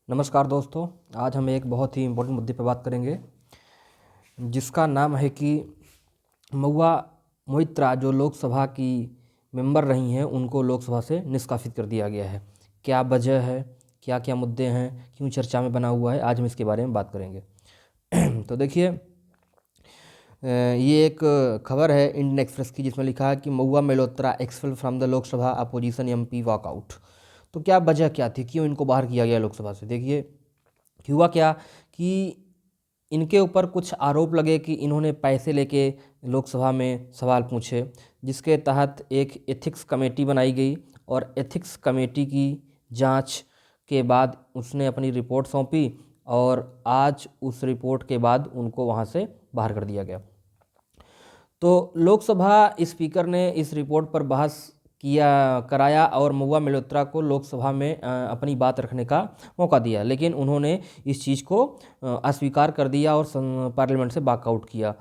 नमस्कार दोस्तों। आज हम एक बहुत ही इम्पोर्टेंट मुद्दे पर बात करेंगे जिसका नाम है कि महुआ मोइत्रा जो लोकसभा की मेंबर रही हैं उनको लोकसभा से निष्कासित कर दिया गया है। क्या वजह है, क्या क्या मुद्दे हैं, क्यों चर्चा में बना हुआ है, आज हम इसके बारे में बात करेंगे। तो देखिए, ये एक खबर है इंडियन एक्सप्रेस की जिसमें लिखा है कि Mahua Moitra expelled from the Lok Sabha, opposition MP walkout. तो क्या वजह क्या थी, क्यों इनको बाहर किया गया लोकसभा से। देखिए, हुआ क्या कि इनके ऊपर कुछ आरोप लगे कि इन्होंने पैसे लेके लोकसभा में सवाल पूछे, जिसके तहत एक एथिक्स कमेटी बनाई गई और एथिक्स कमेटी की जांच के बाद उसने अपनी रिपोर्ट सौंपी और आज उस रिपोर्ट के बाद उनको वहां से बाहर कर दिया गया। तो लोकसभा स्पीकर ने इस रिपोर्ट पर बहस कराया और महुआ मोइत्रा को लोकसभा में अपनी बात रखने का मौका दिया, लेकिन उन्होंने इस चीज़ को अस्वीकार कर दिया और पार्लियामेंट से वॉकआउट किया।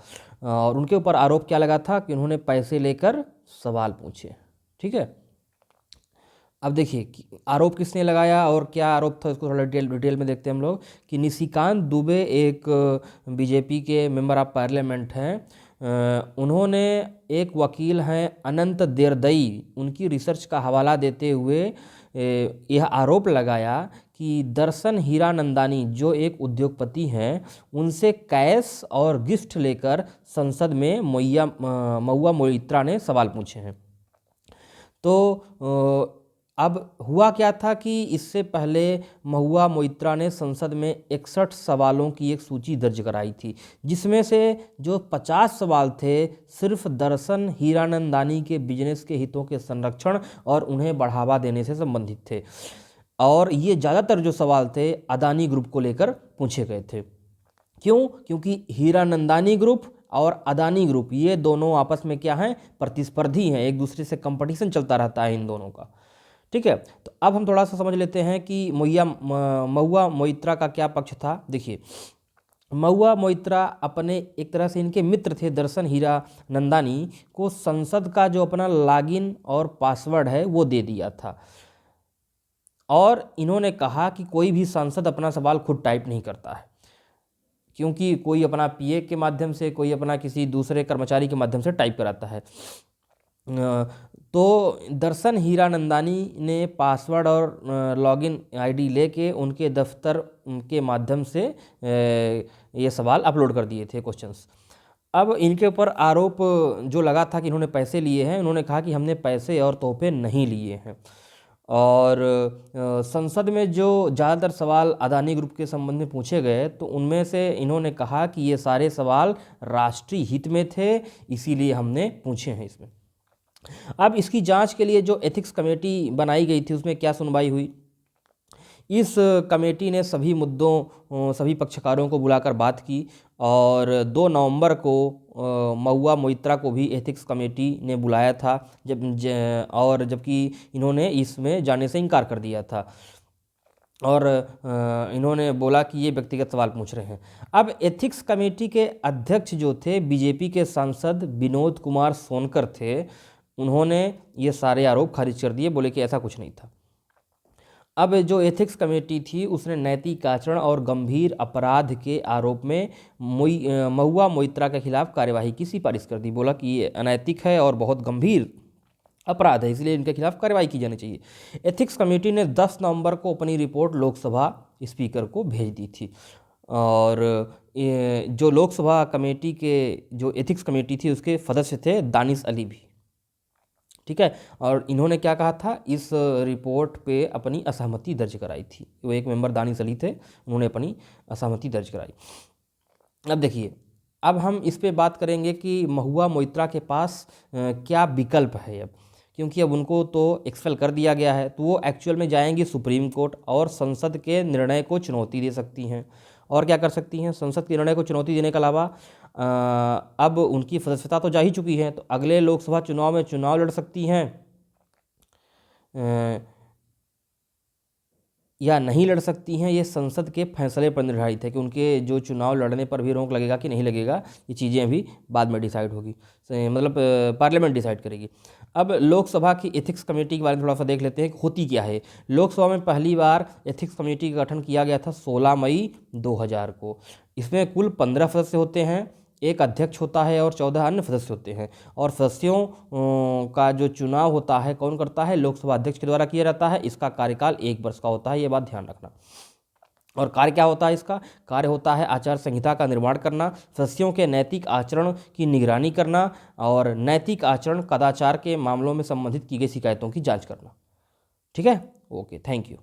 और उनके ऊपर आरोप क्या लगा था कि उन्होंने पैसे लेकर सवाल पूछे। ठीक है, अब देखिए आरोप किसने लगाया और क्या आरोप था, इसको थोड़ा डिटेल में देखते हैं हम लोग। कि निशिकांत दुबे एक बीजेपी के मेंबर ऑफ पार्लियामेंट हैं। उन्होंने एक वकील हैं अनंत देरदई, उनकी रिसर्च का हवाला देते हुए यह आरोप लगाया कि दर्शन हीरानंदानी जो एक उद्योगपति हैं उनसे कैश और गिफ्ट लेकर संसद में महुआ मोइत्रा ने सवाल पूछे हैं। तो अब हुआ क्या था कि इससे पहले महुआ मोइत्रा ने संसद में 61 सवालों की एक सूची दर्ज कराई थी, जिसमें से जो 50 सवाल थे सिर्फ दर्शन हीरानंदानी के बिजनेस के हितों के संरक्षण और उन्हें बढ़ावा देने से संबंधित थे। और ये ज़्यादातर जो सवाल थे अदानी ग्रुप को लेकर पूछे गए थे। क्यों? क्योंकि हीरानंदानी ग्रुप और अदानी ग्रुप ये दोनों आपस में क्या हैं, प्रतिस्पर्धी हैं, एक दूसरे से कंपटीशन चलता रहता है इन दोनों का। ठीक है, तो अब हम थोड़ा सा समझ लेते हैं कि महुआ मोइत्रा का क्या पक्ष था। देखिए, महुआ मोइत्रा अपने एक तरह से इनके मित्र थे दर्शन हीरा नंदानी को संसद का जो अपना लॉगिन और पासवर्ड है वो दे दिया था। और इन्होंने कहा कि कोई भी सांसद अपना सवाल खुद टाइप नहीं करता है, क्योंकि कोई अपना पीए के माध्यम से, कोई अपना किसी दूसरे कर्मचारी के माध्यम से टाइप कराता है। तो दर्शन हीरानंदानी ने पासवर्ड और लॉगिन आईडी लेके उनके दफ्तर के माध्यम से ये सवाल अपलोड कर दिए थे, क्वेश्चंस। अब इनके ऊपर आरोप जो लगा था कि इन्होंने पैसे लिए हैं, उन्होंने कहा कि हमने पैसे और तोहफे नहीं लिए हैं। और संसद में जो ज़्यादातर सवाल अदानी ग्रुप के संबंध में पूछे गए तो उनमें से इन्होंने कहा कि ये सारे सवाल राष्ट्रीय हित में थे, इसीलिए हमने पूछे हैं इसमें। अब इसकी जांच के लिए जो एथिक्स कमेटी बनाई गई थी उसमें क्या सुनवाई हुई। इस कमेटी ने सभी मुद्दों, सभी पक्षकारों को बुलाकर बात की और 2 नवंबर को महुआ मोइत्रा को भी एथिक्स कमेटी ने बुलाया था, और जबकि इन्होंने इसमें जाने से इनकार कर दिया था और इन्होंने बोला कि ये व्यक्तिगत सवाल पूछ रहे हैं। अब एथिक्स कमेटी के अध्यक्ष जो थे बीजेपी के सांसद विनोद कुमार सोनकर थे, उन्होंने ये सारे आरोप खारिज कर दिए, बोले कि ऐसा कुछ नहीं था। अब जो एथिक्स कमेटी थी उसने नैतिक आचरण और गंभीर अपराध के आरोप में महुआ मोइत्रा के खिलाफ कार्यवाही की सिफारिश कर दी। बोला कि ये अनैतिक है और बहुत गंभीर अपराध है, इसलिए इनके खिलाफ कार्रवाई की जानी चाहिए। एथिक्स कमेटी ने 10 नवंबर को अपनी रिपोर्ट लोकसभा स्पीकर को भेज दी थी। और जो लोकसभा कमेटी के जो एथिक्स कमेटी थी उसके सदस्य थे दानिश अली भी। ठीक है, और इन्होंने क्या कहा था, इस रिपोर्ट पे अपनी असहमति दर्ज कराई थी। वो एक मेंबर दानिश अली थे, उन्होंने अपनी असहमति दर्ज कराई। अब देखिए, अब हम इस पे बात करेंगे कि महुआ मोइत्रा के पास क्या विकल्प है अब, क्योंकि अब उनको तो एक्सपेल कर दिया गया है, तो वो एक्चुअल में जाएंगी सुप्रीम कोर्ट और संसद के निर्णय को चुनौती दे सकती हैं। और क्या कर सकती हैं, संसद के निर्णय को चुनौती देने के अलावा अब उनकी सदस्यता तो जा ही चुकी है, तो अगले लोकसभा चुनाव में चुनाव लड़ सकती हैं। या नहीं लड़ सकती हैं, ये संसद के फैसले पर निर्धारित है कि उनके जो चुनाव लड़ने पर भी रोक लगेगा कि नहीं लगेगा, ये चीज़ें अभी बाद में डिसाइड होगी, मतलब पार्लियामेंट डिसाइड करेगी। अब लोकसभा की एथिक्स कमेटी के बारे में थोड़ा सा देख लेते हैं कि होती क्या है। लोकसभा में पहली बार एथिक्स कमेटी का गठन किया गया था 16 मई 2000 को। इसमें कुल 15 सदस्य होते हैं, एक अध्यक्ष होता है और 14 अन्य सदस्य होते हैं। और सदस्यों का जो चुनाव होता है कौन करता है, लोकसभा अध्यक्ष के द्वारा किया जाता है। इसका कार्यकाल 1 वर्ष का होता है, ये बात ध्यान रखना। और कार्य क्या होता है इसका, कार्य होता है आचार संहिता का निर्माण करना, सदस्यों के नैतिक आचरण की निगरानी करना और नैतिक आचरण कदाचार के मामलों में संबंधित की गई शिकायतों की जांच करना। ठीक है, ओके, थैंक यू।